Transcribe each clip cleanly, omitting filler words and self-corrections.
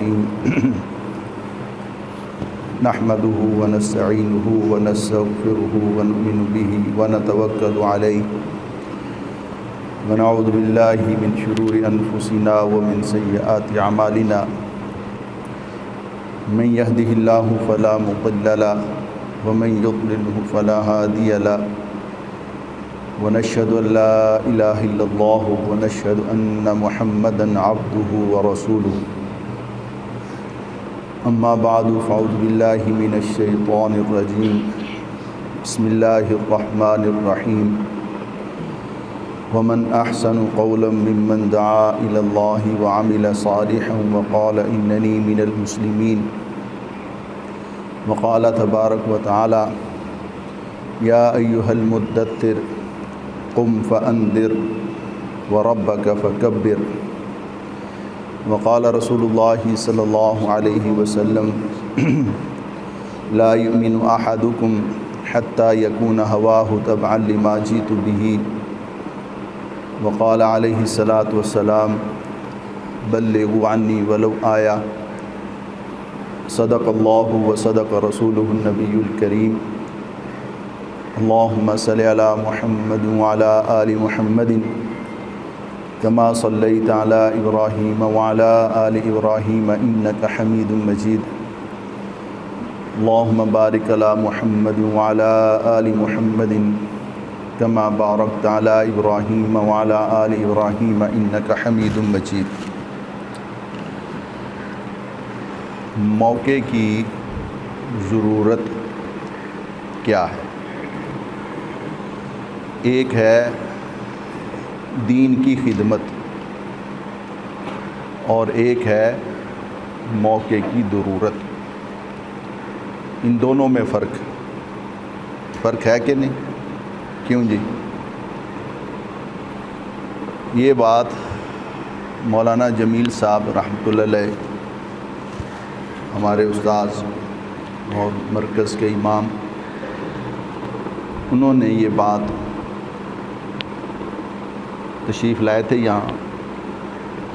الرحيم نحمده ونستعينه ونستغفره ونؤمن به ونتوكل عليه ونعوذ بالله من شرور أنفسنا ومن سيئات أعمالنا من يهده الله فلا مضل له ومن يضلله فلا هادي له ونشهد أن لا إله إلا الله ونشهد أن محمدًا عبده ورسوله أما بعد فأعوذ بالله من الشيطان الرجيم بسم الله الرحمن الرحيم ومن أحسن قولا ممن دعا إلى الله وعمل صالحا وقال إنني من المسلمين وقال تبارك وتعالى يا أيها المدثر قم فأنذر وربك فكبر وقال رسول الله صلى الله عليه وسلم لا يؤمن أحدكم حتى يكون هواه تبعا لما جئت به وقال عليه الصلاة والسلام بلغوا عني ولو آية صدق الله وصدق رسوله النبي الكريم اللهم صل على محمد وعلى آل محمد كما صليت على إبراهيم وعلى آل إبراهيم إنك حميد مجيد اللهم بارك على محمد وعلى آل محمد كما باركت على إبراهيم وعلى آل إبراهيم إنك حميد مجيد۔ موقع کی ضرورت کیا ہے؟ ایک ہے دین کی خدمت اور ایک ہے موقع کی ضرورت۔ ان دونوں میں فرق ہے کہ نہیں؟ کیوں جی؟ یہ بات مولانا جمیل صاحب رحمۃ اللہ علیہ ہمارے استاذ اور مرکز کے امام، انہوں نے یہ بات تشریف لائے تھے یہاں،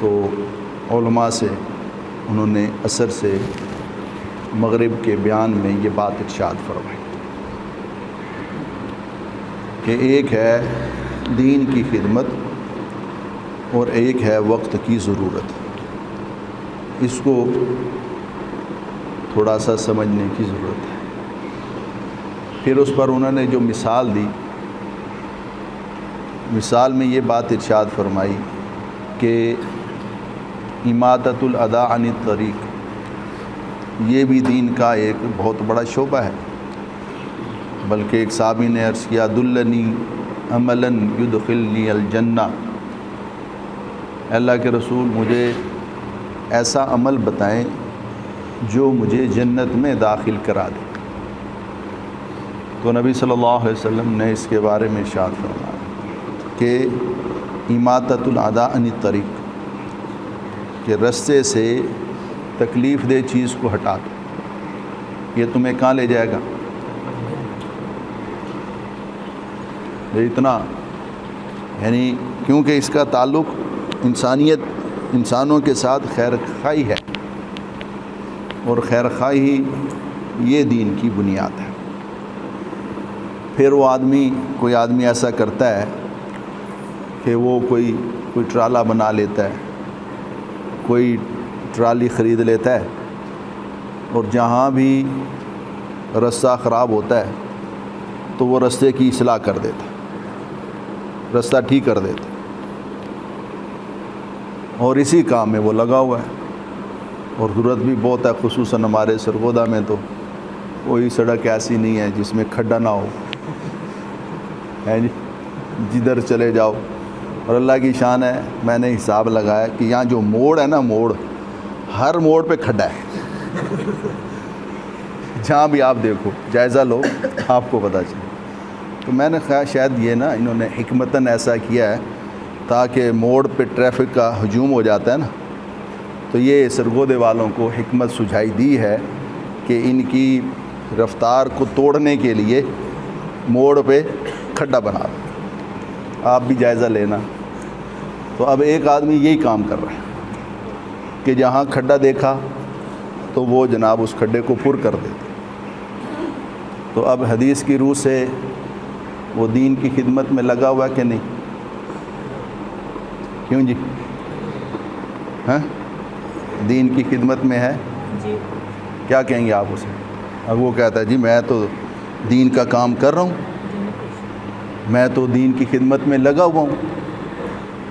تو علماء سے انہوں نے عصر سے مغرب کے بیان میں یہ بات ارشاد فرمائی کہ ایک ہے دین کی خدمت اور ایک ہے وقت کی ضرورت۔ اس کو تھوڑا سا سمجھنے کی ضرورت ہے۔ پھر اس پر انہوں نے جو مثال دی، مثال میں یہ بات ارشاد فرمائی کہ اماطۃ الاذی عن الطریق، یہ بھی دین کا ایک بہت بڑا شعبہ ہے۔ بلکہ ایک صحابی نے عرض کیا دلنی عملا یدخلنی الجنہ، اللہ کے رسول مجھے ایسا عمل بتائیں جو مجھے جنت میں داخل کرا دے۔ تو نبی صلی اللہ علیہ وسلم نے اس کے بارے میں ارشاد فرمایا کہ اماطۃ الاذی عن الطریق، کہ رستے سے تکلیف دہ چیز کو ہٹا دو، یہ تمہیں کہاں لے جائے گا؟ یہ اتنا یعنی کیونکہ اس کا تعلق انسانوں کے ساتھ خیر خواہی ہے، اور خیر خواہی یہ دین کی بنیاد ہے۔ پھر وہ کوئی آدمی ایسا کرتا ہے کہ وہ کوئی ٹرالا بنا لیتا ہے، کوئی ٹرالی خرید لیتا ہے، اور جہاں بھی رستہ خراب ہوتا ہے تو وہ رستے کی اصلاح کر دیتا ہے، رستہ ٹھیک کر دیتا ہے، اور اسی کام میں وہ لگا ہوا ہے۔ اور ضرورت بھی بہت ہے، خصوصاً ہمارے سرگودا میں تو کوئی سڑک ایسی نہیں ہے جس میں کھڈا نہ ہو، ہے جی، جدھر چلے جاؤ۔ اور اللہ کی شان ہے، میں نے حساب لگایا کہ یہاں جو موڑ ہے نا، ہر موڑ پہ کھڈا ہے، جہاں بھی آپ دیکھو، جائزہ لو، آپ کو پتہ چلے۔ تو میں نے خیال شاید یہ نا انہوں نے حکمتاً ایسا کیا ہے تاکہ موڑ پہ ٹریفک کا ہجوم ہو جاتا ہے نا، تو یہ سرگودے والوں کو حکمت سجھائی دی ہے کہ ان کی رفتار کو توڑنے کے لیے موڑ پہ کھڈا بنا دو۔ آپ بھی جائزہ لینا۔ تو اب ایک آدمی یہی کام کر رہا ہے کہ جہاں کھڈا دیکھا تو وہ جناب اس کھڈے کو پر کر دیتے. تو اب حدیث کی روح سے وہ دین کی خدمت میں لگا ہوا کہ نہیں؟ کیوں جی؟ ہاں دین کی خدمت میں ہے؟ کیا کہیں گے آپ اسے؟ اب وہ کہتا ہے جی میں تو دین کا کام کر رہا ہوں، میں تو دین کی خدمت میں لگا ہوا ہوں.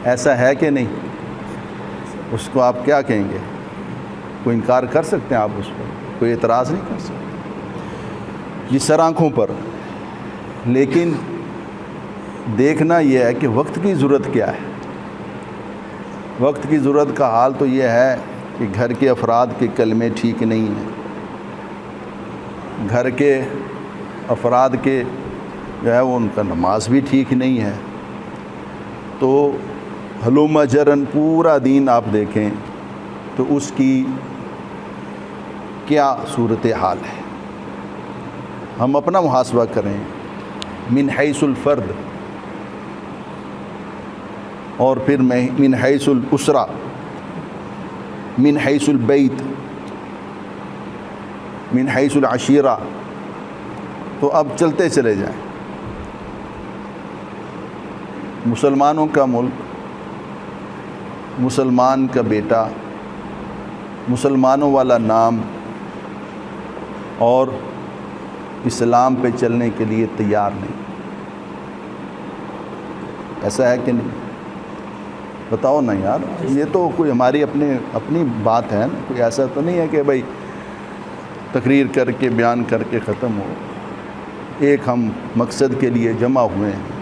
ایسا ہے کہ نہیں؟ اس کو آپ کیا کہیں گے؟ کوئی انکار کر سکتے ہیں آپ اس پر؟ کوئی اعتراض نہیں کر سکتے جی سر آنکھوں پر. لیکن دیکھنا یہ ہے کہ وقت کی ضرورت کیا ہے. وقت کی ضرورت کا حال تو یہ ہے کہ گھر کے افراد کے کلمے ٹھیک نہیں ہیں، گھر کے افراد کے جو ہے وہ ان کا نماز بھی ٹھیک نہیں ہے. تو ہلوم جرن پورا دین آپ دیکھیں تو اس کی کیا صورتحال ہے. ہم اپنا محاسبہ کریں من حیث الفرد اور پھر من حیث الاسرہ، من حیث البیت، من حیث العشیرہ. تو اب چلتے چلے جائیں. مسلمانوں کا ملک، مسلمان کا بیٹا، مسلمانوں والا نام اور اسلام پہ چلنے کے لیے تیار نہیں. ایسا ہے کہ نہیں؟ بتاؤ نا یار. یہ تو کوئی ہماری اپنی بات ہے نا، کوئی ایسا تو نہیں ہے کہ بھائی تقریر کر کے بیان کر کے ختم ہو. ایک ہم مقصد کے لیے جمع ہوئے ہیں،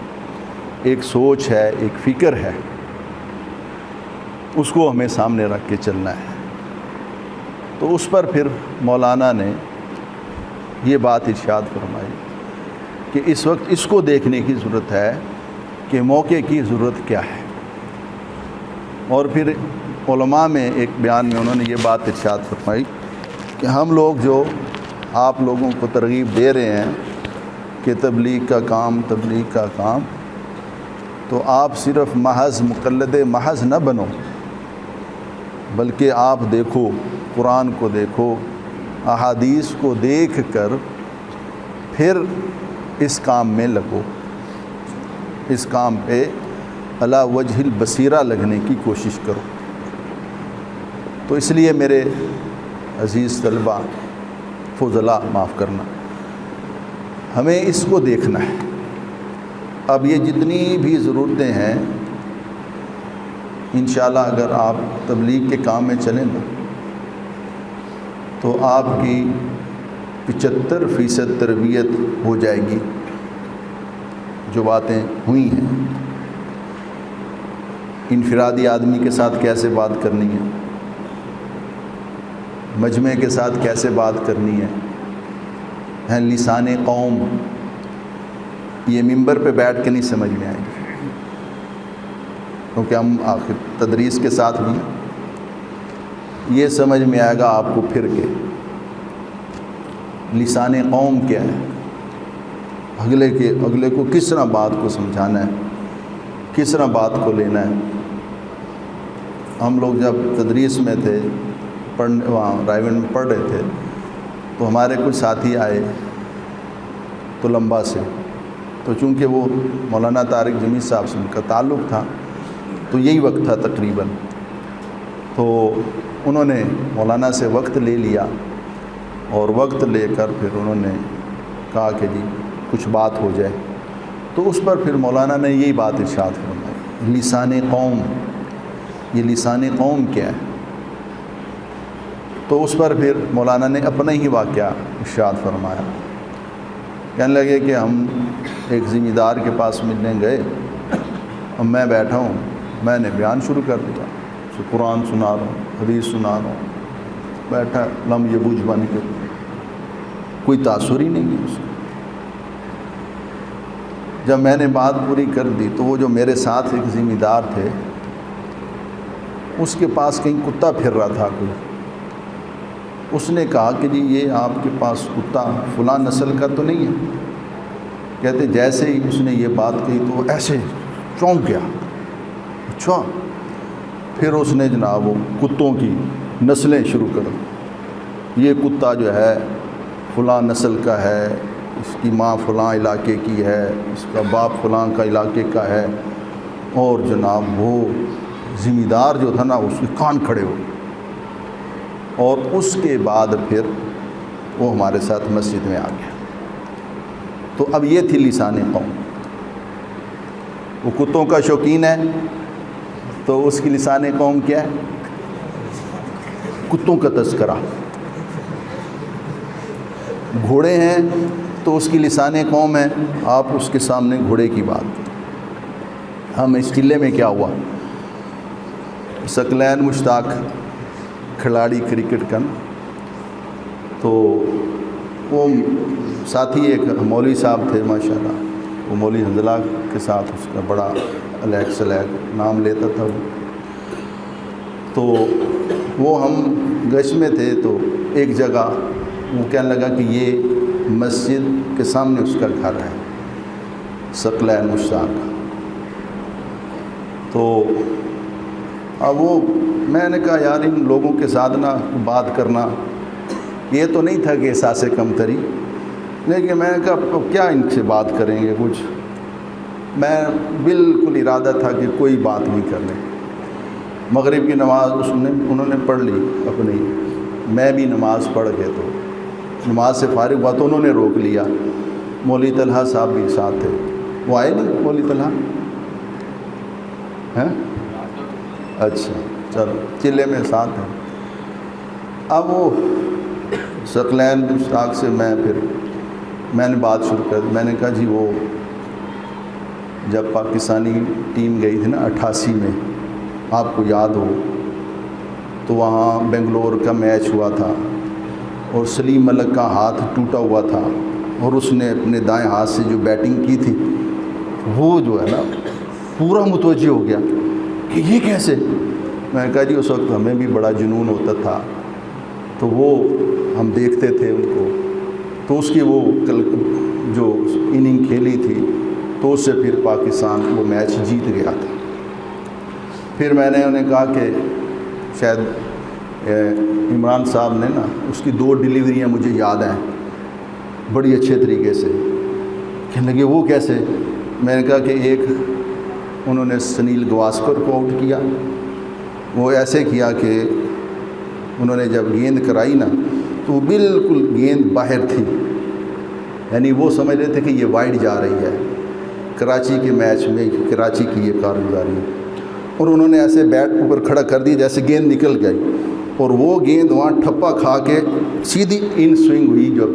ایک سوچ ہے، ایک فکر ہے، اس کو ہمیں سامنے رکھ کے چلنا ہے. تو اس پر پھر مولانا نے یہ بات ارشاد فرمائی کہ اس وقت اس کو دیکھنے کی ضرورت ہے کہ موقع کی ضرورت کیا ہے. اور پھر علماء میں ایک بیان میں انہوں نے یہ بات ارشاد فرمائی کہ ہم لوگ جو آپ لوگوں کو ترغیب دے رہے ہیں کہ تبلیغ کا کام، تو آپ صرف محض مقلد محض نہ بنو، بلکہ آپ دیکھو، قرآن کو دیکھو، احادیث کو دیکھ کر پھر اس کام میں لگو، اس کام پہ علی وجہ البصیرہ لگنے کی کوشش کرو. تو اس لیے میرے عزیز طلبہ فضلاء معاف کرنا، ہمیں اس کو دیکھنا ہے. اب یہ جتنی بھی ضرورتیں ہیں انشاءاللہ اگر آپ تبلیغ کے کام میں چلیں نا تو آپ کی 75% تربیت ہو جائے گی. جو باتیں ہوئی ہیں، انفرادی آدمی کے ساتھ کیسے بات کرنی ہے، مجمع کے ساتھ کیسے بات کرنی ہے، لسان قوم، یہ ممبر پہ بیٹھ کے نہیں سمجھ میں آئے گی، کیونکہ ہم آخر تدریس کے ساتھ بھی یہ سمجھ میں آئے گا آپ کو پھر کے لسان قوم کیا ہے، اگلے کو کس طرح بات کو سمجھانا ہے، کس طرح بات کو لینا ہے. ہم لوگ جب تدریس میں تھے، وہاں رائیونڈ میں پڑھ رہے تھے، تو ہمارے کچھ ساتھی آئے تو لمبا سے، تو چونکہ وہ مولانا طارق جمیل صاحب سے ان کا تعلق تھا تو یہی وقت تھا تقریباً. تو انہوں نے مولانا سے وقت لے لیا اور وقت لے کر پھر انہوں نے کہا کہ جی کچھ بات ہو جائے. تو اس پر پھر مولانا نے یہی بات ارشاد فرمائی، لسان قوم. یہ لسان قوم کیا ہے؟ تو اس پر پھر مولانا نے اپنا ہی واقعہ ارشاد فرمایا. کہنے لگے کہ ہم ایک ذمہ دار کے پاس ملنے گئے، اب میں بیٹھا ہوں، میں نے بیان شروع کر دیا، قرآن سنا رہا ہوں، حدیث سنا رہا ہوں، بیٹھا لم یبوج بن کے، کوئی تاثر ہی نہیں ہے اس کو. جب میں نے بات پوری کر دی تو وہ جو میرے ساتھ ایک ذمہ دار تھے، اس کے پاس کہیں کتا پھر رہا تھا کوئی. اس نے کہا کہ جی یہ آپ کے پاس کتا فلاں نسل کا تو نہیں ہے؟ کہتے جیسے ہی اس نے یہ بات کہی تو وہ ایسے چونک گیا. اچھا. پھر اس نے جناب وہ کتوں کی نسلیں شروع کر دیں، یہ کتا جو ہے فلاں نسل کا ہے، اس کی ماں فلاں علاقے کی ہے، اس کا باپ فلاں کا علاقے کا ہے، اور جناب وہ ذمہ دار جو تھا نا اس کے کان کھڑے ہو، اور اس کے بعد پھر وہ ہمارے ساتھ مسجد میں آ گیا۔ تو اب یہ تھی لسان قوم۔ وہ کتوں کا شوقین ہے تو اس کی لسان قوم کیا ہے؟ کتوں کا تذکرہ۔ گھوڑے ہیں تو اس کی لسان قوم ہے، آپ اس کے سامنے گھوڑے کی بات۔ ہم اس قلعے میں کیا ہوا، ثقلین مشتاق کھلاڑی کرکٹ کا، تو وہ ساتھی ایک مولوی صاحب تھے ماشاءاللہ، وہ مولوی حنظلہ کے ساتھ اس کا بڑا الیک سلیک نام لیتا تھا وہ، تو وہ ہم گشت میں تھے، تو ایک جگہ وہ کہنے لگا کہ یہ مسجد کے سامنے اس کا گھر ہے ثقلین مشتاق۔ تو اب وہ میں نے کہا یار ان لوگوں کے ساتھ نا بات کرنا، یہ تو نہیں تھا کہ احساس کمتری، لیکن میں نے کہا اب کیا ان سے بات کریں گے، کچھ میں بالکل ارادہ تھا کہ کوئی بات نہیں کر لیں۔ مغرب کی نماز انہوں نے پڑھ لی اپنی، میں بھی نماز پڑھ کے تو نماز سے فارغ ہوا تو انہوں نے روک لیا۔ مولوی طلحہ صاحب بھی ساتھ تھے، وہ آئے نہیں مولوی طلحہ ہیں؟ اچھا چلو چلے میں ساتھ ہیں۔ اب وہ ثقلین مشتاق سے میں نے بات شروع کر دی، میں نے کہا جی وہ جب پاکستانی ٹیم گئی تھی نا 88 میں، آپ کو یاد ہو، تو وہاں بنگلور کا میچ ہوا تھا اور سلیم ملک کا ہاتھ ٹوٹا ہوا تھا، اور اس نے اپنے دائیں ہاتھ سے جو بیٹنگ کی تھی وہ جو ہے نا پورا متوجہ ہو گیا کہ یہ کیسے۔ میں نے کہا جی اس وقت ہمیں بھی بڑا جنون ہوتا تھا، تو وہ ہم دیکھتے تھے ان کو، تو اس کی وہ کل جو اننگ کھیلی تھی تو اس سے پھر پاکستان وہ میچ جیت گیا تھا۔ پھر میں نے انہیں کہا کہ شاید عمران صاحب نے نا اس کی 2 ڈیلیوریاں مجھے یاد ہیں بڑی اچھے طریقے سے۔ کہنے لگے وہ کیسے؟ میں نے کہا کہ ایک انہوں نے سنیل گواسکر کو آؤٹ کیا، وہ ایسے کیا کہ انہوں نے جب گیند کرائی نا تو وہ بالکل گیند باہر تھی، یعنی وہ سمجھ رہے تھے کہ یہ وائڈ جا رہی ہے۔ کراچی کے میچ میں کراچی کی یہ کارگزاری ہے، اور انہوں نے ایسے بیٹ اوپر کھڑا کر دی جیسے گیند نکل گئی، اور وہ گیند وہاں ٹھپا کھا کے سیدھی ان سوئنگ ہوئی جب،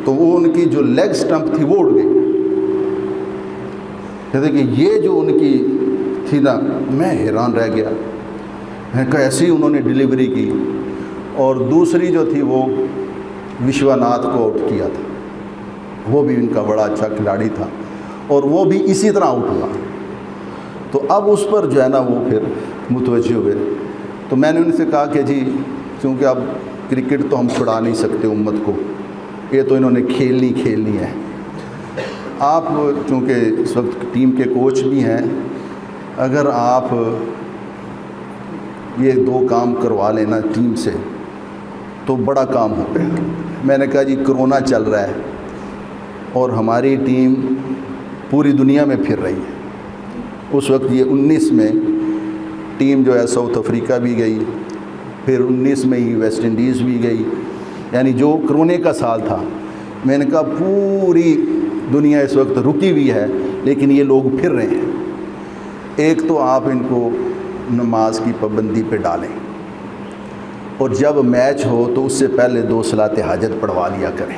تو وہ ان کی جو لیگ سٹمپ تھی وہ اڑ گئی۔ کہتے کہ یہ جو ان کی تھی نا، میں حیران رہ گیا، میں کہا ایسی انہوں نے ڈیلیوری کی۔ اور دوسری جو تھی وہ وشواناتھ کو آؤٹ کیا تھا، وہ بھی ان کا بڑا اچھا کھلاڑی تھا، اور وہ بھی اسی طرح آؤٹ ہوا۔ تو اب اس پر جو ہے نا وہ پھر متوجہ ہوئے، تو میں نے ان سے کہا کہ جی کیونکہ اب کرکٹ تو ہم چھڑا نہیں سکتے امت کو، یہ تو انہوں نے کھیلنی ہے، آپ چونکہ اس وقت ٹیم کے کوچ بھی ہیں، اگر آپ یہ 2 کام کروا لینا ٹیم سے تو بڑا کام ہو گیا۔ میں نے کہا جی کرونا چل رہا ہے اور ہماری ٹیم پوری دنیا میں پھر رہی ہے، اس وقت یہ 19 میں ٹیم جو ہے ساؤتھ افریقہ بھی گئی، پھر 19 میں ہی ویسٹ انڈیز بھی گئی، یعنی جو کرونے کا سال تھا۔ میں نے کہا پوری دنیا اس وقت رکی ہوئی ہے لیکن یہ لوگ پھر رہے ہیں۔ ایک تو آپ ان کو نماز کی پابندی پہ ڈالیں، اور جب میچ ہو تو اس سے پہلے 2 صلاۃ حاجت پڑھوا لیا کریں،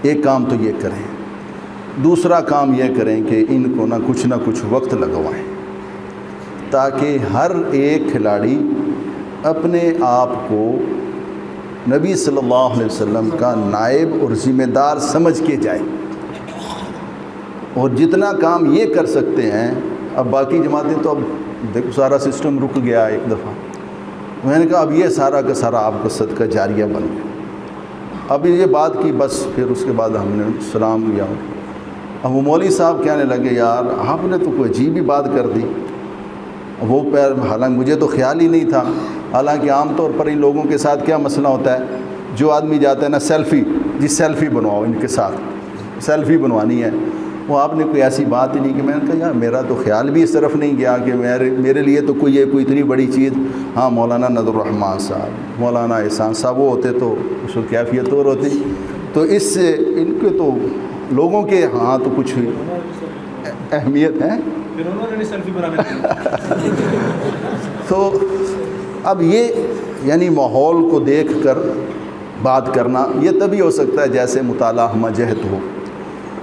ایک کام تو یہ کریں۔ دوسرا کام یہ کریں کہ ان کو نہ کچھ وقت لگوائیں، تاکہ ہر ایک کھلاڑی اپنے آپ کو نبی صلی اللہ علیہ وسلم کا نائب اور ذمہ دار سمجھ کے جائے، اور جتنا کام یہ کر سکتے ہیں۔ اب باقی جماعتیں تو اب دیکھو سارا سسٹم رک گیا ایک دفعہ، میں نے کہا اب یہ سارا کا سارا آپ کا صدقہ جاریہ بن گیا۔ اب یہ بات کی بس، پھر اس کے بعد ہم نے سلام لیا۔ اب وہ مولوی صاحب کہنے لگے یار آپ نے تو کوئی عجیب ہی بات کر دی، وہ حالانکہ مجھے تو خیال ہی نہیں تھا حالانکہ عام طور پر ان لوگوں کے ساتھ کیا مسئلہ ہوتا ہے، جو آدمی جاتا ہے نا سیلفی، جی سیلفی بنواؤ ان کے ساتھ، سیلفی بنوانی ہے، وہ آپ نے کوئی ایسی بات ہی نہیں کہ میں نے کہا یار میرا تو خیال بھی اس طرف نہیں گیا کہ میرے لیے تو کوئی اتنی بڑی چیز، ہاں مولانا نذر الرحمان صاحب، مولانا احسان صاحب وہ ہوتے تو اس کو کیفیت اور ہوتی، تو اس سے ان کے تو لوگوں کے ہاں تو کچھ اہمیت ہے، تو اب یہ یعنی ماحول کو دیکھ کر بات کرنا یہ تبھی ہو سکتا ہے جیسے مطالعہ ہمہ جہت ہو،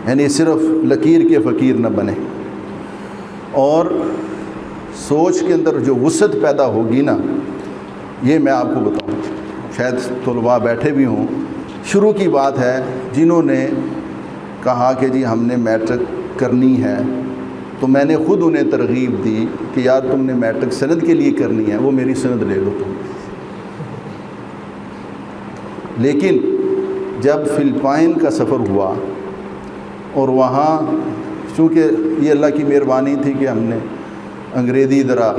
یعنی صرف لکیر کے فقیر نہ بنے، اور سوچ کے اندر جو وسعت پیدا ہوگی نا، یہ میں آپ کو بتاؤں، شاید طلباء بیٹھے بھی ہوں، شروع کی بات ہے جنہوں نے کہا کہ جی ہم نے میٹرک کرنی ہے، تو میں نے خود انہیں ترغیب دی کہ یار تم نے میٹرک سند کے لیے کرنی ہے، وہ میری سند لے لو تم، لیکن جب فلپائن کا سفر ہوا اور وہاں چونکہ یہ اللہ کی مہربانی تھی کہ ہم نے انگریزی ذرا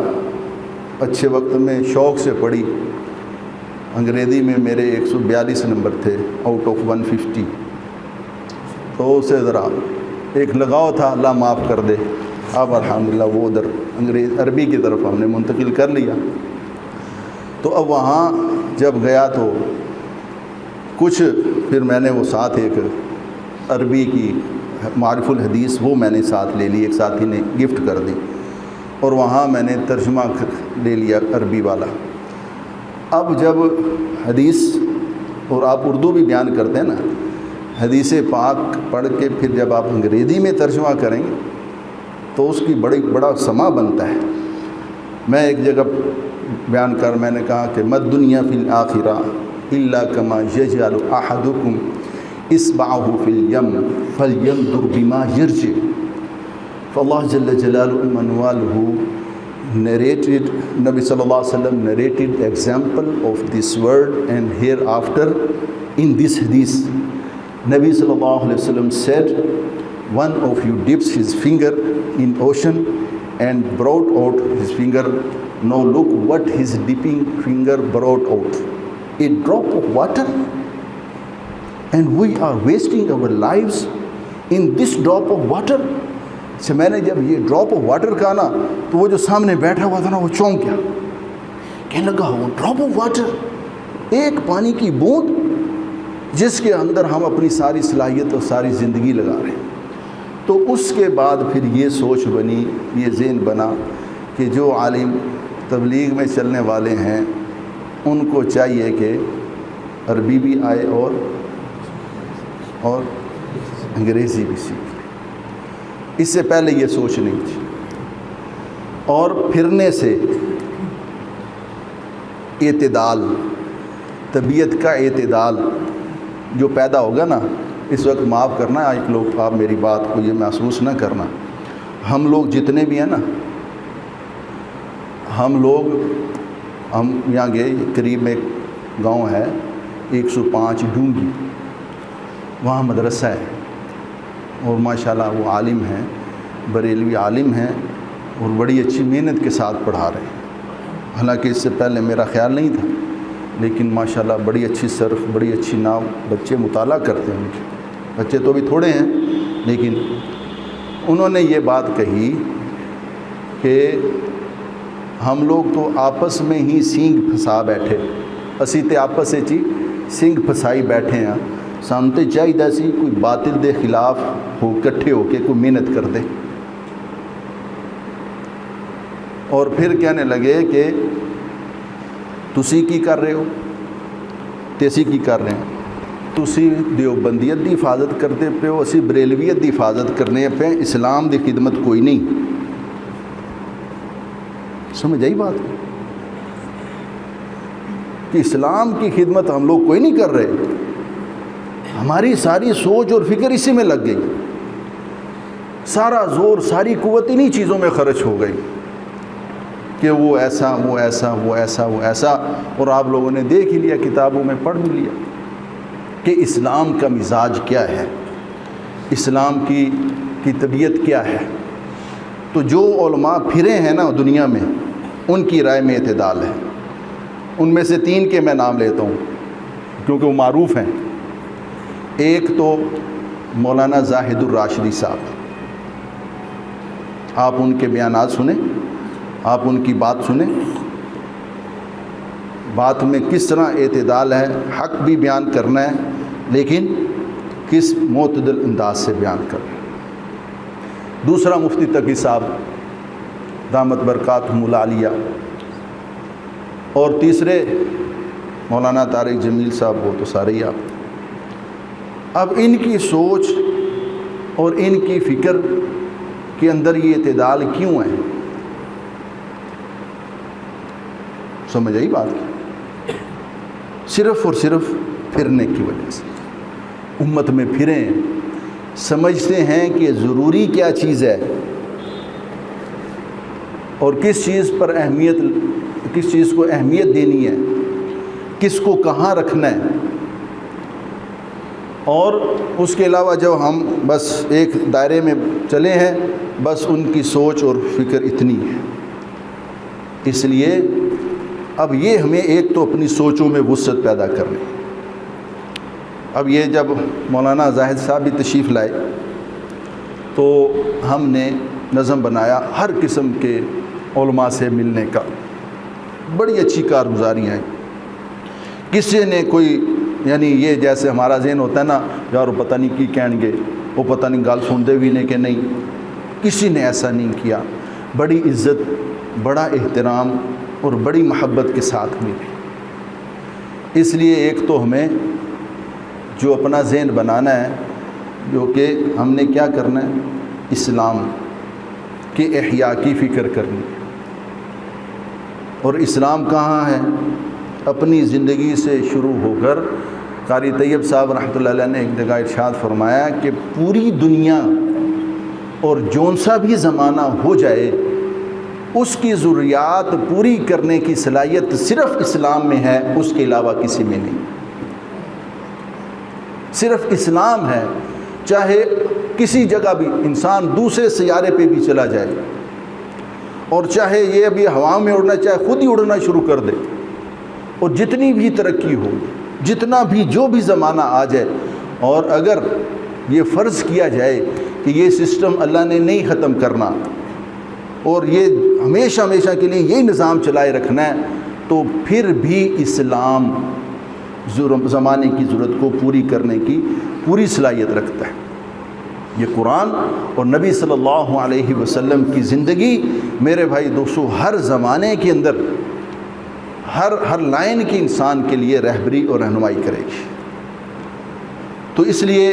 اچھے وقت میں شوق سے پڑھی، انگریزی میں میرے 142 نمبر تھے آؤٹ آف 150، تو اسے ذرا ایک لگاؤ تھا، اللہ معاف کر دے، اب الحمدللہ وہ ادھر عربی کی طرف ہم نے منتقل کر لیا۔ تو اب وہاں جب گیا تو کچھ پھر میں نے وہ ساتھ ایک عربی کی معارف الحدیث وہ میں نے ساتھ لے لی، ایک ساتھی نے گفٹ کر دی، اور وہاں میں نے ترجمہ لے لیا عربی والا۔ اب جب حدیث، اور آپ اردو بھی بیان کرتے ہیں نا، حدیث پاک پڑھ کے پھر جب آپ انگریزی میں ترجمہ کریں گے تو اس کی بڑا سما بنتا ہے۔ میں ایک جگہ بیان میں نے کہا کہ مد دنیا فی الآخرہ الا کما یجعل احدکم اصبعہ فی الیم فلینظر بما یرجع، فاللہ جل جلالہ منوالہ narrated, Nabi sallallahu alaihi wasallam narrated the example of this world and hereafter in this hadith. Nabi sallallahu alaihi wasallam said, one of you dips his finger in ocean and brought out his finger. Now look what his dipping finger brought out, a drop of water, and we are wasting our lives in this drop of water. سے میں نے جب یہ drop of water کہا نا تو وہ جو سامنے بیٹھا ہوا تھا نا وہ چونک گیا، کہنے لگا وہ ڈراپ آف واٹر، ایک پانی کی بوند جس کے اندر ہم اپنی ساری صلاحیت اور ساری زندگی لگا رہے ہیں۔ تو اس کے بعد پھر یہ سوچ بنی، یہ ذہن بنا کہ جو عالم تبلیغ میں چلنے والے ہیں ان کو چاہیے کہ عربی بھی آئے اور انگریزی بھی سیکھیں۔ اس سے پہلے یہ سوچ نہیں تھی، اور پھرنے سے اعتدال، طبیعت کا اعتدال جو پیدا ہوگا نا، اس وقت معاف کرنا ایک لوگ، آپ میری بات کو یہ محسوس نہ کرنا، ہم لوگ جتنے بھی ہیں نا، ہم یہاں گئے، قریب میں ایک گاؤں ہے 105 ڈونگی، وہاں مدرسہ ہے، اور ماشاءاللہ وہ عالم ہیں، بریلوی عالم ہیں، اور بڑی اچھی محنت کے ساتھ پڑھا رہے ہیں۔ حالانکہ اس سے پہلے میرا خیال نہیں تھا، لیکن ماشاءاللہ بڑی اچھی صرف، بڑی اچھی ناو، بچے مطالعہ کرتے ہیں، ان کے بچے تو بھی تھوڑے ہیں، لیکن انہوں نے یہ بات کہی کہ ہم لوگ تو آپس میں ہی سینگ پھنسا بیٹھے، اسی تے آپس سے سینگ پھنسائی بیٹھے ہیں، سامتے چاہیے سی کوئی باطل دے خلاف ہو کٹھے ہو کے کوئی محنت کر دے۔ اور پھر کہنے لگے کہ تسی کی کر رہے ہو، تیسی کی کر رہے ہیں، تسی دیوبندیت دی حفاظت کرتے پہ ہو، اسی بریلویت دی حفاظت کرنے پہ، اسلام دی خدمت کوئی نہیں۔ سمجھ آئی بات کہ اسلام کی خدمت ہم لوگ کوئی نہیں کر رہے، ہماری ساری سوچ اور فکر اسی میں لگ گئی، سارا زور، ساری قوت انہی چیزوں میں خرچ ہو گئی کہ وہ ایسا، وہ ایسا، وہ ایسا، وہ ایسا، اور آپ لوگوں نے دیکھ ہی لیا، کتابوں میں پڑھ بھی لیا کہ اسلام کا مزاج کیا ہے، اسلام کی طبیعت کیا ہے۔ تو جو علماء پھرے ہیں نا دنیا میں، ان کی رائے میں اعتدال ہے، ان میں سے 3 کے میں نام لیتا ہوں کیونکہ وہ معروف ہیں۔ ایک تو مولانا زاہد الراشدی صاحب، آپ ان کے بیانات سنیں، آپ ان کی بات سنیں، بات میں کس طرح اعتدال ہے، حق بھی بیان کرنا ہے لیکن کس معتدل انداز سے بیان کرنا ہے۔ دوسرا مفتی تقی صاحب دامت برکاتہم العالیہ، اور تیسرے مولانا طارق جمیل صاحب، وہ تو سارے ہی آپ۔ اب ان کی سوچ اور ان کی فکر کے اندر یہ اعتدال کیوں ہے؟ سمجھ آئی بات؟ صرف اور صرف پھرنے کی وجہ سے امت میں پھریں، سمجھتے ہیں کہ ضروری کیا چیز ہے اور کس چیز پر کس چیز کو اہمیت دینی ہے، کس کو کہاں رکھنا ہے، اور اس کے علاوہ جب ہم بس ایک دائرے میں چلے ہیں، بس ان کی سوچ اور فکر اتنی ہے۔ اس لیے اب یہ ہمیں ایک تو اپنی سوچوں میں وسعت پیدا کرنی۔ اب یہ جب مولانا زاہد صاحب بھی تشریف لائے تو ہم نے نظم بنایا ہر قسم کے علماء سے ملنے کا، بڑی اچھی کارگزاریاں ہیں۔ کسی نے کوئی یعنی یہ جیسے ہمارا ذہن ہوتا ہے نا، یار وہ پتہ نہیں کی کہیں گے، وہ پتہ نہیں گل سنتے بھی نہیں کہ نہیں، کسی نے ایسا نہیں کیا۔ بڑی عزت، بڑا احترام اور بڑی محبت کے ساتھ ملے۔ اس لیے ایک تو ہمیں جو اپنا ذہن بنانا ہے، جو کہ ہم نے کیا کرنا ہے، اسلام کے احیاء کی فکر کرنی ہے۔ اور اسلام کہاں ہے؟ اپنی زندگی سے شروع ہو کر قاری طیب صاحب رحمۃ اللہ علیہ نے ایک جگہ ارشاد فرمایا کہ پوری دنیا اور جون سا بھی زمانہ ہو جائے، اس کی ضروریات پوری کرنے کی صلاحیت صرف اسلام میں ہے، اس کے علاوہ کسی میں نہیں۔ صرف اسلام ہے، چاہے کسی جگہ بھی انسان دوسرے سیارے پہ بھی چلا جائے، اور چاہے یہ ابھی ہوا میں اڑنا، چاہے خود ہی اڑنا شروع کر دے، اور جتنی بھی ترقی ہو، جتنا بھی جو بھی زمانہ آ جائے، اور اگر یہ فرض کیا جائے کہ یہ سسٹم اللہ نے نہیں ختم کرنا اور یہ ہمیشہ ہمیشہ کے لیے یہی نظام چلائے رکھنا ہے، تو پھر بھی اسلام زمانے کی ضرورت کو پوری کرنے کی پوری صلاحیت رکھتا ہے۔ یہ قرآن اور نبی صلی اللہ علیہ وسلم کی زندگی میرے بھائی دوستو ہر زمانے کے اندر ہر لائن کی انسان کے لیے رہبری اور رہنمائی کرے گی۔ تو اس لیے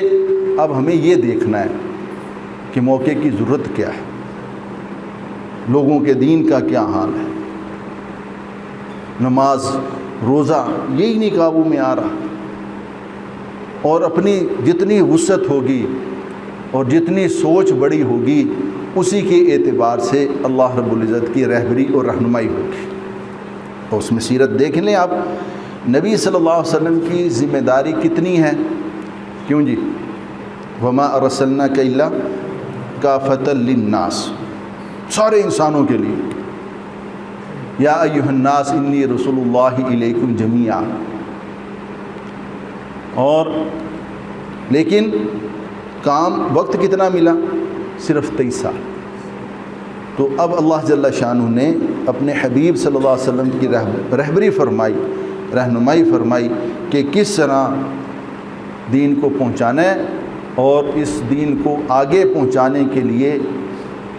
اب ہمیں یہ دیکھنا ہے کہ موقع کی ضرورت کیا ہے، لوگوں کے دین کا کیا حال ہے۔ نماز، روزہ یہی نہیں قابو میں آ رہا، اور اپنی جتنی وسعت ہوگی اور جتنی سوچ بڑی ہوگی، اسی کے اعتبار سے اللہ رب العزت کی رہبری اور رہنمائی ہوگی۔ تو اس میں سیرت دیکھ لیں آپ، نبی صلی اللہ علیہ وسلم کی ذمہ داری کتنی ہے؟ کیوں جی؟ وما ارسلناک الا کافۃ للناس، سارے انسانوں کے لیے۔ یا ایھا الناس انی رسول اللہ الیکم جمیعا۔ اور لیکن کام وقت کتنا ملا؟ صرف 23 سال۔ تو اب اللہ جل شانہ نے اپنے حبیب صلی اللہ علیہ وسلم کی رہبری فرمائی، رہنمائی فرمائی کہ کس طرح دین کو پہنچانا ہے، اور اس دین کو آگے پہنچانے کے لیے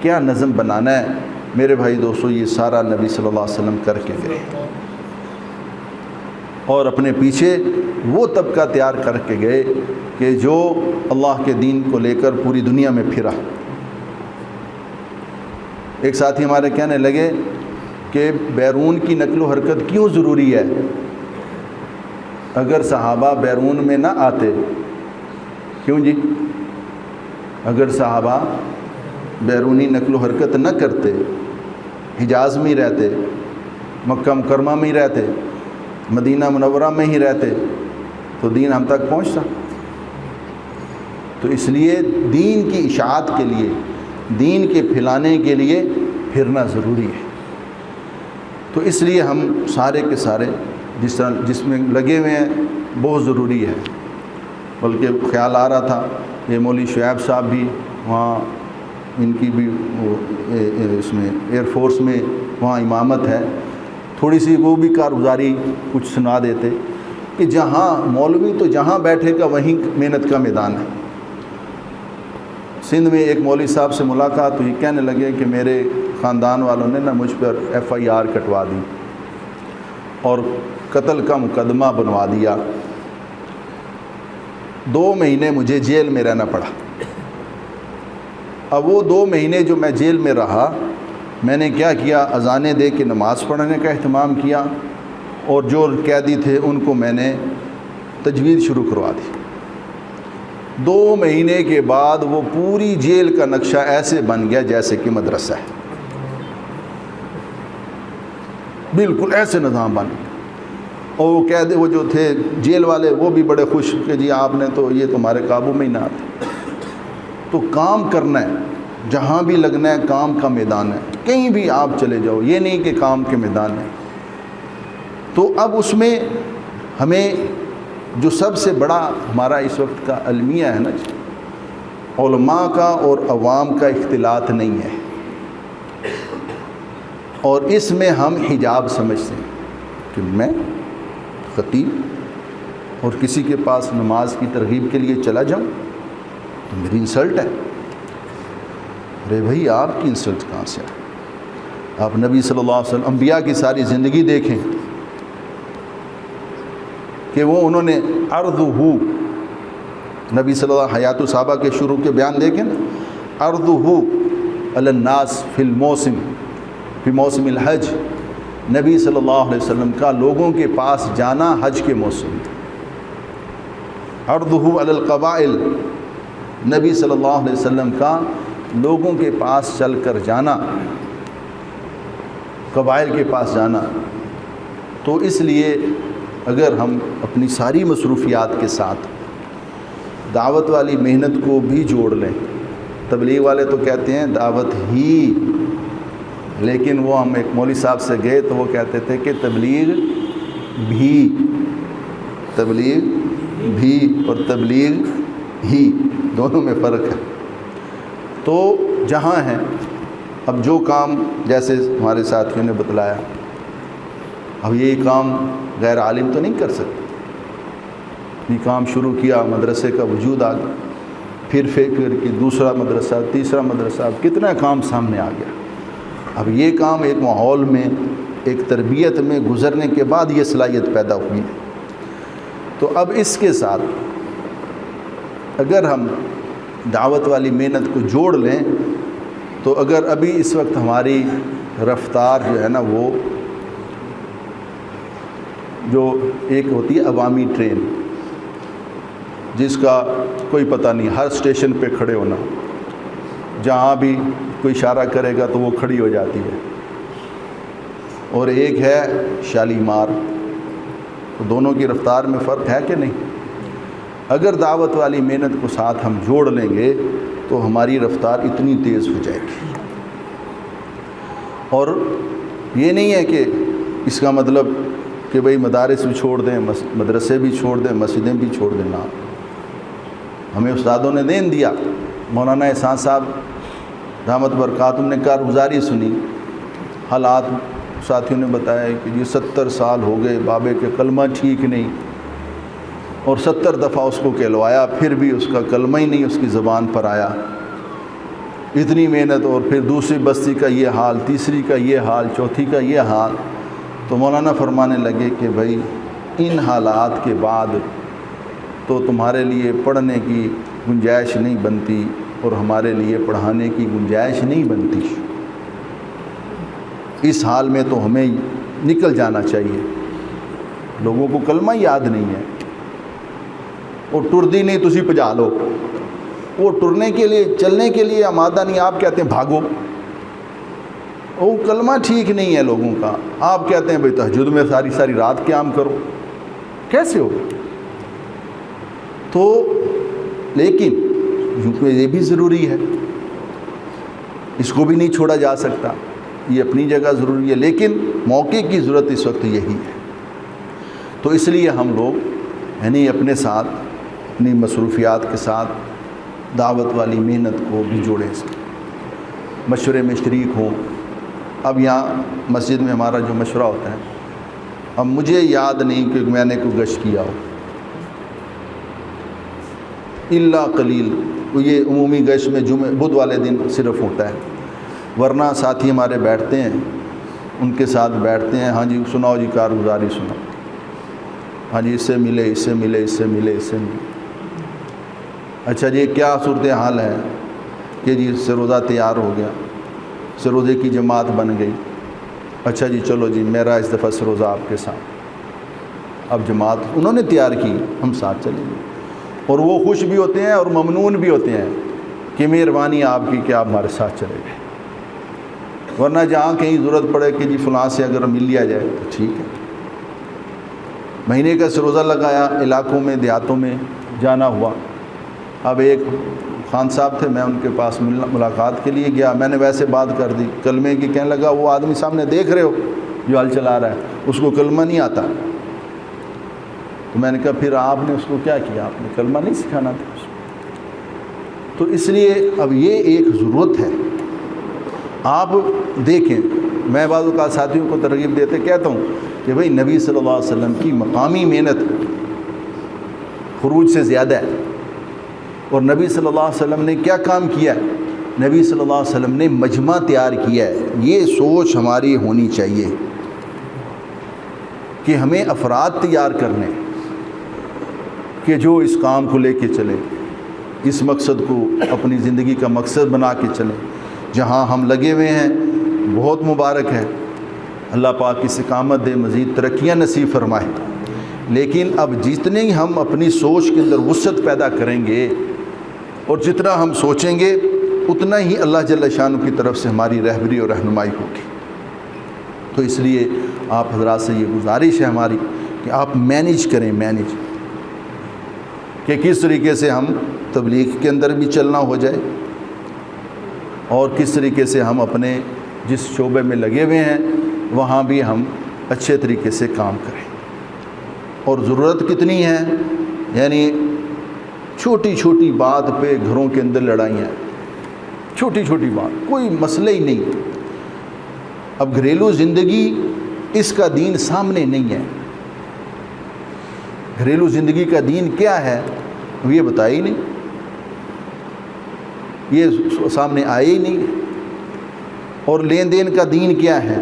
کیا نظم بنانا ہے۔ میرے بھائی دوستو یہ سارا نبی صلی اللہ علیہ وسلم کر کے گئے، اور اپنے پیچھے وہ طبقہ تیار کر کے گئے کہ جو اللہ کے دین کو لے کر پوری دنیا میں پھرا۔ ایک ساتھی ہمارے کہنے لگے کہ بیرون کی نقل و حرکت کیوں ضروری ہے؟ اگر صحابہ بیرون میں نہ آتے، کیوں جی؟ اگر صحابہ بیرونی نقل و حرکت نہ کرتے، حجاز میں ہی رہتے، مکہ مکرمہ میں ہی رہتے، مدینہ منورہ میں ہی رہتے، تو دین ہم تک پہنچتا۔ تو اس لیے دین کی اشاعت کے لیے، دین کے پھیلانے کے لیے پھرنا ضروری ہے۔ تو اس لیے ہم سارے کے سارے جس میں لگے ہوئے ہیں بہت ضروری ہے. بلکہ خیال آ رہا تھا یہ مولوی شعیب صاحب بھی وہاں، ان کی بھی اس میں ایئر فورس میں وہاں امامت ہے، تھوڑی سی وہ بھی کارگزاری کچھ سنا دیتے کہ جہاں مولوی تو جہاں بیٹھے گا وہیں محنت کا میدان ہے. سندھ میں ایک مولوی صاحب سے ملاقات ہوئی، کہنے لگے کہ میرے خاندان والوں نے مجھ پر FIR کٹوا دی اور قتل کا مقدمہ بنوا دیا. 2 مہینے مجھے جیل میں رہنا پڑا. اب وہ 2 مہینے جو میں جیل میں رہا، میں نے کیا کیا، اذانیں دے کے نماز پڑھنے کا اہتمام کیا، اور جو قیدی تھے ان کو میں نے تجوید شروع کروا دی. 2 مہینے کے بعد وہ پوری جیل کا نقشہ ایسے بن گیا جیسے کہ مدرسہ ہے، بالکل ایسے نظام بن گیا. اور وہ قیدی وہ جو تھے جیل والے وہ بھی بڑے خوش کہ جی آپ نے تو یہ تمہارے قابو میں ہی نہ آتے. تو کام کرنا ہے، جہاں بھی لگنا ہے کام کا میدان ہے، کہیں بھی آپ چلے جاؤ، یہ نہیں کہ کام کے میدان ہے. تو اب اس میں ہمیں جو سب سے بڑا ہمارا اس وقت کا المیہ ہے نا، علماء کا اور عوام کا اختلاط نہیں ہے، اور اس میں ہم حجاب سمجھتے ہیں کہ میں خطیب اور کسی کے پاس نماز کی ترغیب کے لیے چلا جاؤں تو میری انسلٹ ہے. ارے بھائی آپ کی انسلٹ کہاں سے ہے؟ آپ نبی صلی اللہ علیہ وسلم انبیاء کی ساری زندگی دیکھیں کہ وہ انہوں نے ارضہ، نبی صلی اللہ حیات الصحابہ کے شروع کے بیان دیکھیں نا، ارضہ علی الناس فی الموسم، فی موسم الحج. نبی صلی اللہ علیہ وسلم کا لوگوں کے پاس جانا حج کے موسم میں. ارضہ علی القبائل، نبی صلی اللہ علیہ وسلم کا لوگوں کے پاس چل کر جانا، قبائل کے پاس جانا. تو اس لیے اگر ہم اپنی ساری مصروفیات کے ساتھ دعوت والی محنت کو بھی جوڑ لیں، تبلیغ والے تو کہتے ہیں دعوت ہی، لیکن وہ ہم ایک مولوی صاحب سے گئے تو وہ کہتے تھے کہ تبلیغ بھی اور تبلیغ ہی دونوں میں فرق ہے. تو جہاں ہیں اب جو کام جیسے ہمارے ساتھیوں نے بتلایا، اب یہ کام غیر عالم تو نہیں کر سکتے. یہ کام شروع کیا، مدرسے کا وجود آ گیا، پھر فکر کہ دوسرا مدرسہ، تیسرا مدرسہ، اب کتنا کام سامنے آ گیا. اب یہ کام ایک ماحول میں، ایک تربیت میں گزرنے کے بعد یہ صلاحیت پیدا ہوئی. تو اب اس کے ساتھ اگر ہم دعوت والی محنت کو جوڑ لیں تو اگر ابھی اس وقت ہماری رفتار جو ہے نا، وہ جو ایک ہوتی ہے عوامی ٹرین جس کا کوئی پتہ نہیں، ہر اسٹیشن پہ کھڑے ہونا، جہاں بھی کوئی اشارہ کرے گا تو وہ کھڑی ہو جاتی ہے، اور ایک ہے شالیمار. تو دونوں کی رفتار میں فرق ہے کہ نہیں؟ اگر دعوت والی محنت کو ساتھ ہم جوڑ لیں گے تو ہماری رفتار اتنی تیز ہو جائے گی. اور یہ نہیں ہے کہ اس کا مطلب کہ بھئی مدارس بھی چھوڑ دیں، مدرسے بھی چھوڑ دیں، مسجدیں بھی چھوڑ دیں. نہ، ہمیں استادوں نے دین دیا. مولانا احسان صاحب رحمت برکاتہم نے کارگزاری سنی، حالات ساتھیوں نے بتایا کہ یہ 70 سال ہو گئے بابے کے کلمہ ٹھیک نہیں، اور 70 دفعہ اس کو کہلوایا پھر بھی اس کا کلمہ ہی نہیں اس کی زبان پر آیا. اتنی محنت، اور پھر دوسری بستی کا یہ حال، تیسری کا یہ حال، چوتھی کا یہ حال. تو مولانا فرمانے لگے کہ بھائی ان حالات کے بعد تو تمہارے لیے پڑھنے کی گنجائش نہیں بنتی، اور ہمارے لیے پڑھانے کی گنجائش نہیں بنتی. اس حال میں تو ہمیں نکل جانا چاہیے. لوگوں کو کلمہ یاد نہیں ہے، وہ ٹردی نہیں تسی پجا لو، وہ ٹرنے کے لیے، چلنے کے لیے آمادہ نہیں. آپ کہتے ہیں بھاگو. وہ کلمہ ٹھیک نہیں ہے لوگوں کا. آپ کہتے ہیں بھئی تہجد میں ساری رات قیام کرو. کیسے ہو؟ تو لیکن یہ بھی ضروری ہے، اس کو بھی نہیں چھوڑا جا سکتا، یہ اپنی جگہ ضروری ہے، لیکن موقع کی ضرورت اس وقت یہی ہے. تو اس لیے ہم لوگ یعنی اپنے ساتھ اپنی مصروفیات کے ساتھ دعوت والی محنت کو بھی جوڑیں، مشورے میں شریک ہوں۔ اب یہاں مسجد میں ہمارا جو مشورہ ہوتا ہے، اب مجھے یاد نہیں کہ میں نے کوئی گشت کیا ہو، الا قلیل، یہ عمومی گشت میں جمعہ بدھ والے دن صرف ہوتا ہے، ورنہ ساتھی ہمارے بیٹھتے ہیں، ان کے ساتھ بیٹھتے ہیں، ہاں جی سناؤ جی کارگزاری سناؤ، ہاں جی اس سے ملے، اس سے ملے، اس سے ملے، اس سے ملے، اچھا جی کیا صورتحال ہے کہ جی اس سے روزہ تیار ہو گیا، سے روزے کی جماعت بن گئی، اچھا جی چلو جی میرا اس دفعہ سے روزہ آپ کے ساتھ، اب جماعت انہوں نے تیار کی، ہم ساتھ چلیں گے، اور وہ خوش بھی ہوتے ہیں اور ممنون بھی ہوتے ہیں کہ مہربانی آپ کی کہ آپ ہمارے ساتھ چلے گئے، ورنہ جہاں کہیں ضرورت پڑے کہ جی فلاں سے اگر مل لیا جائے تو ٹھیک ہے۔ مہینے کا روزہ لگایا، علاقوں میں دیہاتوں میں جانا ہوا، اب ایک خان صاحب تھے، میں ان کے پاس ملاقات کے لیے گیا، میں نے ویسے بات کر دی کلمے کی، کہنے لگا وہ آدمی سامنے دیکھ رہے ہو جو ہل چلا رہا ہے، اس کو کلمہ نہیں آتا، تو میں نے کہا پھر آپ نے اس کو کیا کیا، آپ نے کلمہ نہیں سکھانا تھا اس کو۔ تو اس لیے اب یہ ایک ضرورت ہے، آپ دیکھیں، میں بعض اوقات ساتھیوں کو ترغیب دیتے کہتا ہوں کہ بھئی نبی صلی اللہ علیہ وسلم کی مقامی محنت خروج سے زیادہ ہے، اور نبی صلی اللہ علیہ وسلم نے کیا کام کیا ہے، نبی صلی اللہ علیہ وسلم نے مجمع تیار کیا ہے۔ یہ سوچ ہماری ہونی چاہیے کہ ہمیں افراد تیار کرنے کہ جو اس کام کو لے کے چلیں، اس مقصد کو اپنی زندگی کا مقصد بنا کے چلیں۔ جہاں ہم لگے ہوئے ہیں بہت مبارک ہے، اللہ پاک کی استقامت دے، مزید ترقیاں نصیب فرمائے، لیکن اب جتنے ہی ہم اپنی سوچ کے اندر وسعت پیدا کریں گے اور جتنا ہم سوچیں گے اتنا ہی اللہ جل شانہ کی طرف سے ہماری رہبری اور رہنمائی ہوگی۔ تو اس لیے آپ حضرات سے یہ گزارش ہے ہماری کہ آپ مینیج کریں، مینیج کہ کس طریقے سے ہم تبلیغ کے اندر بھی چلنا ہو جائے، اور کس طریقے سے ہم اپنے جس شعبے میں لگے ہوئے ہیں وہاں بھی ہم اچھے طریقے سے کام کریں۔ اور ضرورت کتنی ہے، یعنی چھوٹی چھوٹی بات پہ گھروں کے اندر لڑائیاں، چھوٹی چھوٹی بات، کوئی مسئلہ ہی نہیں۔ اب گھریلو زندگی اس کا دین سامنے نہیں ہے، گھریلو زندگی کا دین کیا ہے یہ بتایا ہی نہیں، یہ سامنے آئے ہی نہیں۔ اور لین دین کا دین کیا ہے،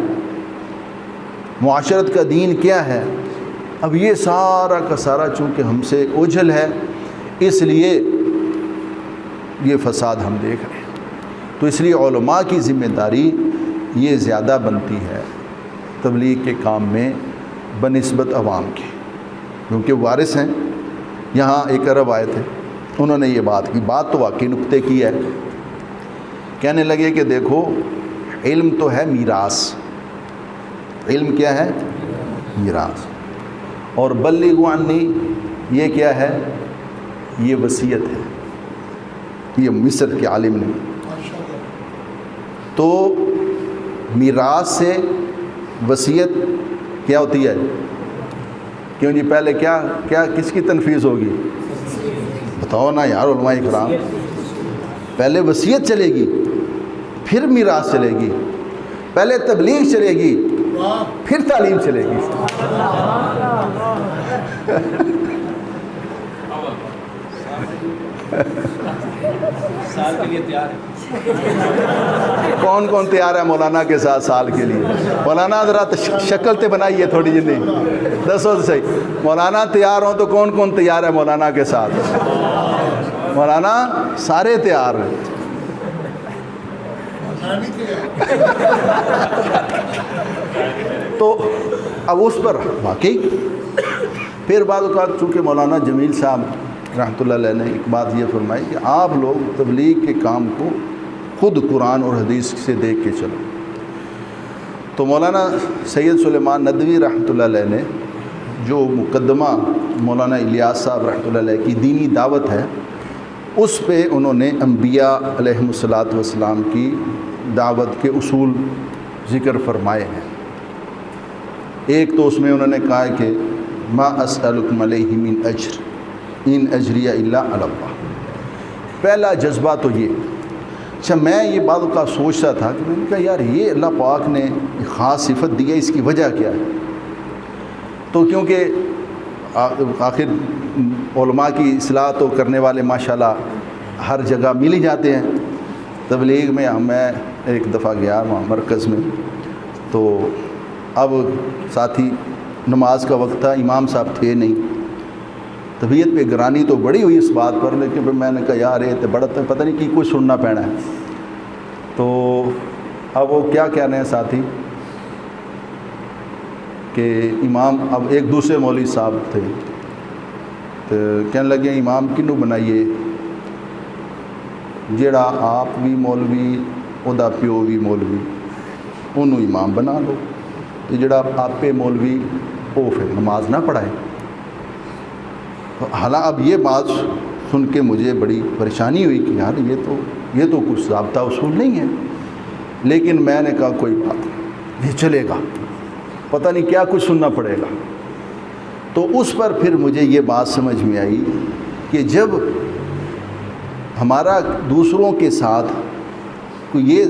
معاشرت کا دین کیا ہے، اب یہ سارا کا سارا چونکہ ہم سے اوجھل ہے، اس لیے یہ فساد ہم دیکھ رہے ہیں۔ تو اس لیے علماء کی ذمہ داری یہ زیادہ بنتی ہے تبلیغ کے کام میں بنسبت عوام کے، کیونکہ وارث ہیں۔ یہاں ایک عرب آئے تھے، انہوں نے یہ بات کی، بات تو واقعی نکتے کی ہے، کہنے لگے کہ دیکھو علم تو ہے میراث، علم کیا ہے، میراث، اور بلغوا عنی یہ کیا ہے، یہ وصیت ہے۔ یہ مصر کے عالم نے، تو میراث سے وصیت کیا ہوتی ہے، کیوں جی پہلے کیا کس کی تنفیذ ہوگی، بتاؤ نا یار علماء کرام، پہلے وصیت چلے گی پھر میراث چلے گی، پہلے تبلیغ چلے گی پھر تعلیم چلے گی۔ سال کے لیے تیار ہے، کون کون تیار ہے مولانا کے ساتھ سال کے لیے؟ مولانا ذرا شکل تے بنائیے تھوڑی جی، نہیں دسو تو صحیح، مولانا تیار ہوں تو کون کون تیار ہے مولانا کے ساتھ؟ مولانا سارے تیار ہیں۔ تو اب اس پر واقعی پھر بعض اوقات چونکہ مولانا جمیل صاحب رحمۃ اللہ علیہ نے ایک بات یہ فرمائی کہ آپ لوگ تبلیغ کے کام کو خود قرآن اور حدیث سے دیکھ کے چلو۔ تو مولانا سید سلیمان ندوی رحمۃ اللہ علیہ نے جو مقدمہ مولانا الیاس صاحب رحمۃ اللہ علیہ کی دینی دعوت ہے، اس پہ انہوں نے انبیاء علیہم الصلاۃ والسلام کی دعوت کے اصول ذکر فرمائے ہیں۔ ایک تو اس میں انہوں نے کہا کہ ما اسألکم علیہ من اجر ان اجریہ الا علی اللہ۔ پہلا جذبہ تو یہ، اچھا میں یہ بات کا سوچتا تھا کہ میں نے کہا یار یہ اللہ پاک نے خاص صفت دی ہے، اس کی وجہ کیا ہے؟ تو کیونکہ آخر علماء کی اصلاح تو کرنے والے ماشاءاللہ ہر جگہ مل ہی جاتے ہیں۔ تبلیغ میں میں ایک دفعہ گیا وہاں مرکز میں، تو اب ساتھی نماز کا وقت تھا، امام صاحب تھے نہیں، طبیعت پہ گرانی تو بڑی ہوئی اس بات پر، لیکن پھر میں نے کہا یار یہ تو بڑا پتہ نہیں کہ کچھ سننا پینا ہے۔ تو اب وہ کیا کہہ رہے ہیں ساتھی کہ امام، اب ایک دوسرے مولوی صاحب تھے تو کہنے لگے امام کنوں بنائیے، جڑا آپ بھی مولوی ادا پیو بھی مولوی انہوں امام بنا لو، تو جڑا آپ پہ مولوی وہ پھر نماز نہ پڑھائے۔ حالانکہ اب یہ بات سن کے مجھے بڑی پریشانی ہوئی کہ یار یہ تو کچھ ضابطہ اصول نہیں ہے، لیکن میں نے کہا کوئی بات نہیں، یہ چلے گا، پتہ نہیں کیا کچھ سننا پڑے گا۔ تو اس پر پھر مجھے یہ بات سمجھ میں آئی کہ جب ہمارا دوسروں کے ساتھ کوئی یہ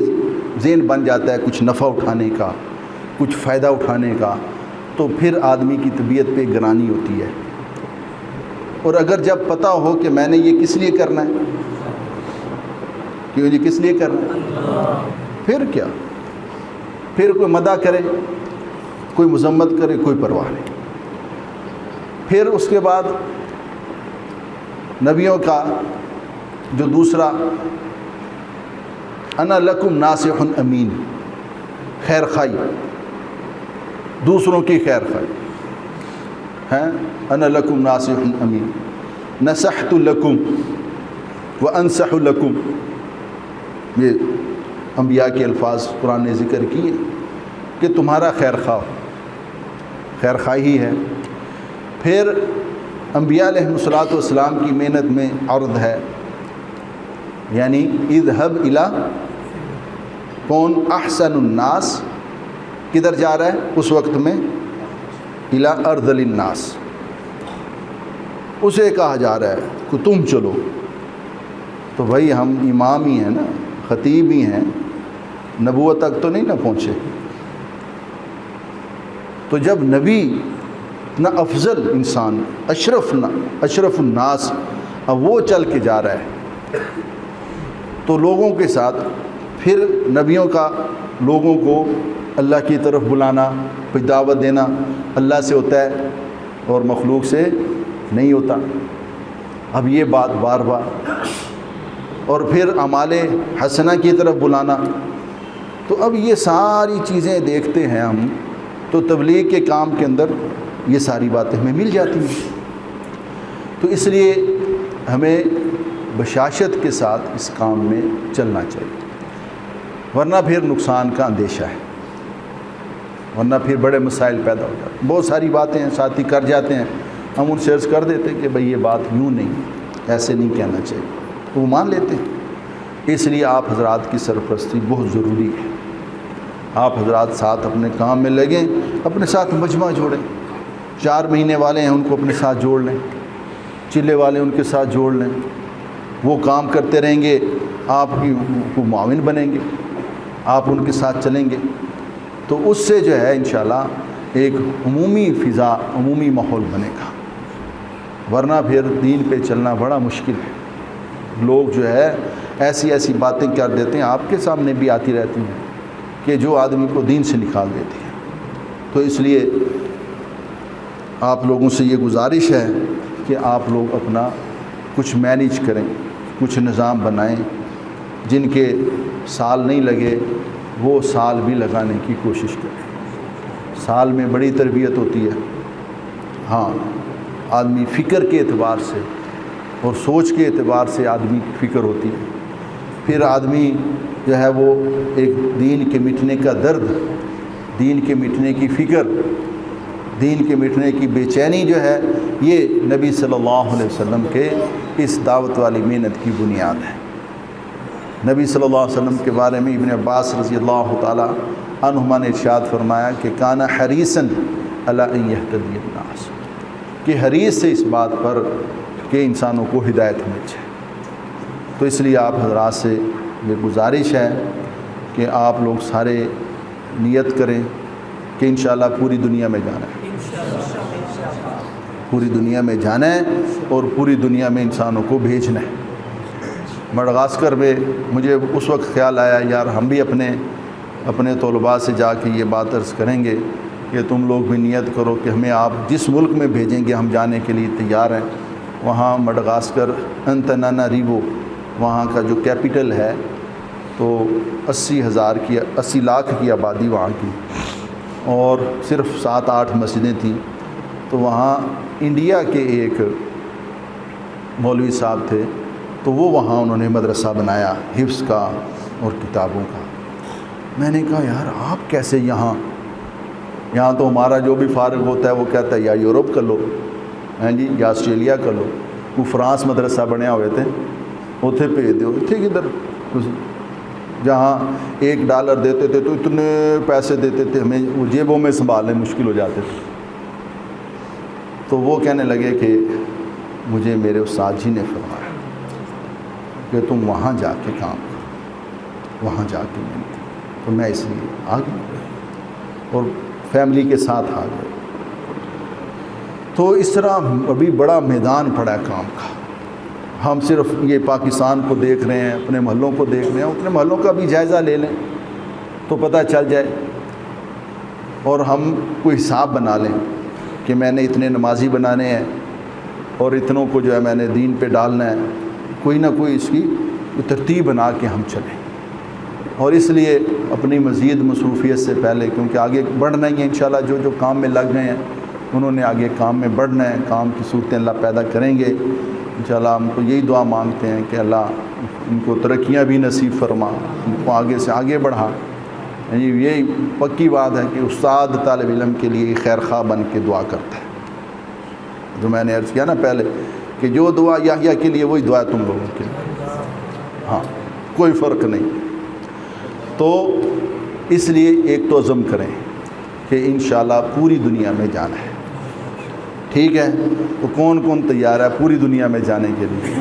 ذہن بن جاتا ہے کچھ نفع اٹھانے کا، کچھ فائدہ اٹھانے کا، تو پھر آدمی کی طبیعت پہ گرانی ہوتی ہے۔ اور اگر جب پتہ ہو کہ میں نے یہ کس لیے کرنا ہے، کیوں جی کس لیے کرنا ہے، پھر کیا، پھر کوئی مدح کرے، کوئی مذمت کرے، کوئی پرواہ نہیں۔ پھر اس کے بعد نبیوں کا جو دوسرا انا لکم ناصح امین، خیر خواہی، دوسروں کی خیر خواہی ہیں، انا لکم ناصح امین، نصحت لکم وانصح لکم، یہ انبیاء کے الفاظ قرآن نے ذکر کیے کہ تمہارا خیر خواہی ہے۔ پھر انبیاء علیہ الصلوۃ والسلام کی محنت میں عرض ہے، یعنی اذهب الى کون احسن الناس، کدھر جا رہا ہے اس وقت میں، الى ارذل الناس، اسے کہا جا رہا ہے کہ تم چلو۔ تو بھائی ہم امام ہی ہیں نا، خطیب ہی ہیں، نبوت تک تو نہیں نہ پہنچے۔ تو جب نبی اتنا افضل انسان، اشرف الناس، اب وہ چل کے جا رہا ہے تو لوگوں کے ساتھ پھر نبیوں کا لوگوں کو اللہ کی طرف بلانا، پھر دعوت دینا اللہ سے ہوتا ہے اور مخلوق سے نہیں ہوتا۔ اب یہ بات بار بار، اور پھر اعمال حسنہ کی طرف بلانا، تو اب یہ ساری چیزیں دیکھتے ہیں ہم، تو تبلیغ کے کام کے اندر یہ ساری باتیں ہمیں مل جاتی ہیں۔ تو اس لیے ہمیں بشاشت کے ساتھ اس کام میں چلنا چاہیے، ورنہ پھر نقصان کا اندیشہ ہے، ورنہ پھر بڑے مسائل پیدا ہو جاتے ہیں۔ بہت ساری باتیں ہیں ساتھی کر جاتے ہیں، ہم ان سے عرض کر دیتے ہیں کہ بھئی یہ بات یوں نہیں، ایسے نہیں کہنا چاہیے، تو وہ مان لیتے ہیں۔ اس لیے آپ حضرات کی سرپرستی بہت ضروری ہے۔ آپ حضرات ساتھ اپنے کام میں لگیں، اپنے ساتھ مجمع جوڑیں، 4 مہینے والے ہیں ان کو اپنے ساتھ جوڑ لیں، چلے والے ان کے ساتھ جوڑ لیں، وہ کام کرتے رہیں گے، آپ کی وہ معاون بنیں گے، آپ ان کے ساتھ چلیں گے، تو اس سے جو ہے انشاءاللہ ایک عمومی فضا، عمومی ماحول بنے گا۔ ورنہ پھر دین پہ چلنا بڑا مشکل ہے۔ لوگ جو ہے ایسی باتیں کر دیتے ہیں، آپ کے سامنے بھی آتی رہتی ہیں، کہ جو آدمی کو دین سے نکال دیتی ہیں۔ تو اس لیے آپ لوگوں سے یہ گزارش ہے کہ آپ لوگ اپنا کچھ مینیج کریں، کچھ نظام بنائیں، جن کے سال نہیں لگے وہ سال بھی لگانے کی کوشش کریں۔ سال میں بڑی تربیت ہوتی ہے، ہاں آدمی فکر کے اعتبار سے اور سوچ کے اعتبار سے آدمی کی فکر ہوتی ہے، پھر آدمی جو ہے وہ ایک دین کے مٹنے کا درد، دین کے مٹنے کی فکر، دین کے مٹنے کی بے چینی جو ہے، یہ نبی صلی اللہ علیہ وسلم کے اس دعوت والی محنت کی بنیاد ہے۔ نبی صلی اللہ علیہ وسلم کے بارے میں ابن عباس رضی اللہ تعالی عنہما نے ارشاد فرمایا کہ کان حریصاً علی ان یہتدی الناس، کہ حریص سے اس بات پر کہ انسانوں کو ہدایت مل جائے۔ تو اس لیے آپ حضرات سے یہ گزارش ہے کہ آپ لوگ سارے نیت کریں کہ انشاءاللہ پوری دنیا میں جانا ہے، پوری دنیا میں جانا ہے اور پوری دنیا میں انسانوں کو بھیجنا ہے۔ مڈغاسکر میں مجھے اس وقت خیال آیا یار ہم بھی اپنے طلباء سے جا کے یہ بات عرض کریں گے کہ تم لوگ بھی نیت کرو کہ ہمیں آپ جس ملک میں بھیجیں گے ہم جانے کے لیے تیار ہیں۔ وہاں مڈغاسکر انتاناناریوو وہاں کا جو کیپٹل ہے تو 80 لاکھ کی آبادی وہاں کی، اور صرف 7-8 مسجدیں تھیں۔ تو وہاں انڈیا کے ایک مولوی صاحب تھے، تو وہ وہاں انہوں نے مدرسہ بنایا حفظ کا اور کتابوں کا۔ میں نے کہا یار آپ کیسے یہاں تو ہمارا جو بھی فارغ ہوتا ہے وہ کہتا ہے یا یورپ کر لو ہیں جی، یا آسٹریلیا کر لو۔ وہ فرانس مدرسہ بنیا ہوئے تھے، اتنے بھیج دو، ٹھیک ادھر جہاں $1 دیتے تھے تو اتنے پیسے دیتے تھے ہمیں وہ جیبوں میں سنبھالنے مشکل ہو جاتے تھے۔ تو وہ کہنے لگے کہ مجھے میرے استاد جی نے فرمایا کہ تم وہاں جا کے کام کرو، وہاں جا کے محنت کرو۔ تو میں اس لیے آ گیا اور فیملی کے ساتھ آ گیا۔ تو اس طرح ابھی بڑا میدان پڑا ہے کام کا۔ ہم صرف یہ پاکستان کو دیکھ رہے ہیں، اپنے محلوں کو دیکھ رہے ہیں، اپنے محلوں کا بھی جائزہ لے لیں تو پتہ چل جائے، اور ہم کوئی حساب بنا لیں کہ میں نے اتنے نمازی بنانے ہیں اور اتنوں کو جو ہے میں نے دین پہ ڈالنا ہے، کوئی نہ کوئی اس کی ترتیب بنا کے ہم چلیں۔ اور اس لیے اپنی مزید مصروفیت سے پہلے، کیونکہ آگے بڑھنا ہی ہے انشاءاللہ، جو کام میں لگ گئے ہیں انہوں نے آگے کام میں بڑھنا ہے، کام کی صورتیں اللہ پیدا کریں گے انشاءاللہ۔ ہم تو یہی دعا مانگتے ہیں کہ اللہ ان کو ترقیاں بھی نصیب فرما، ان کو آگے سے آگے بڑھا۔ یہی پکی بات ہے کہ استاد طالب علم کے لیے خیر خواہ بن کے دعا کرتا ہے۔ جو میں نے عرض کیا نا پہلے کہ جو دعا یحییٰ کے لیے وہی دعا تم لوگوں کے لیے، ہاں کوئی فرق نہیں۔ تو اس لیے ایک تو عزم کریں کہ انشاءاللہ پوری دنیا میں جانا ہے، ٹھیک ہے؟ تو کون تیار ہے پوری دنیا میں جانے کے لیے؟